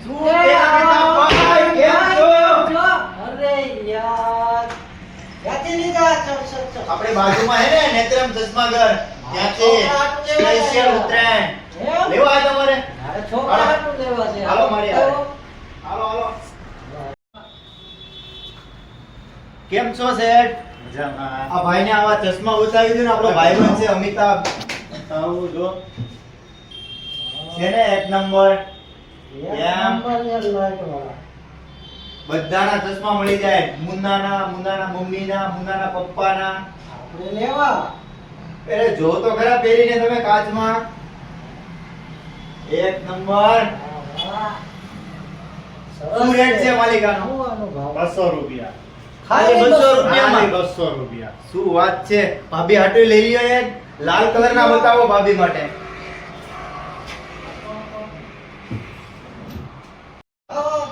શું પેલા ભાઈ કેમ છો? અરે યાર ક્યાંથી લીધા? ચલ. આપણે બાજુમાં હે ને નેત્રમ ચશ્મા ઘર ત્યાંથી સ્પેશિયલ ઉતરાયણ એમ? લેવા આવ્યા તમારે? મારે છોકરા હાટું લેવા છે. હાલો મારી હારે. હાલો કેમ છો શેઠ? મજામાં. આ ભાઈને આવા ચશ્મા ઉતારી દો ને, આપણો ભાઈબંધ છે અમિતાભ. આવું જો છે ને એક નંબર. એક નંબર યાર લાઈટવાળા. બધાના ચશ્મા મળી જાય. મુન્નાના મમ્મીના, મુન્નાના પપ્પાના. આપણે લેવા. અરે જો તો ખરા પહેરીને તમે કાચમાં. એક નંબર. વાહ. શું રેટ છે માલિકાનો? શું આનો ભાવ? 200 રૂપિયા. ખાલી 200 રૂપિયામાં. ખાલી 200 રૂપિયા. શું વાત છે? ભાભી હાટુ લઈ લ્યો એક. લાલ કલરના બતાવો ભાભી માટે.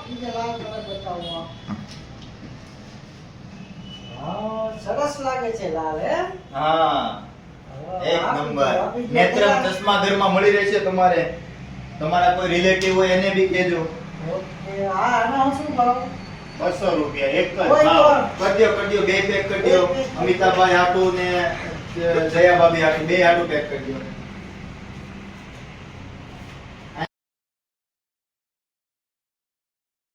બીજા લાલ કલર બતાવો. હા, સરસ લાગે છે લાલ હે. હા એક નંબર. નેત્રમ ચશ્મા ઘરમાં મળી રહેશે તમારે. તમારા કોઈ રિલેટિવ હોય એને બી કહેજો. ઓકે, આનો શું ભાવ? 200 રૂપિયા એક જ કોઈ ભાવ. કરજો બે પેક કરજો. અમિતાભાઈ હાટુ ને જયા ભાભી હાટુ બે હાટુ પેક કરજો.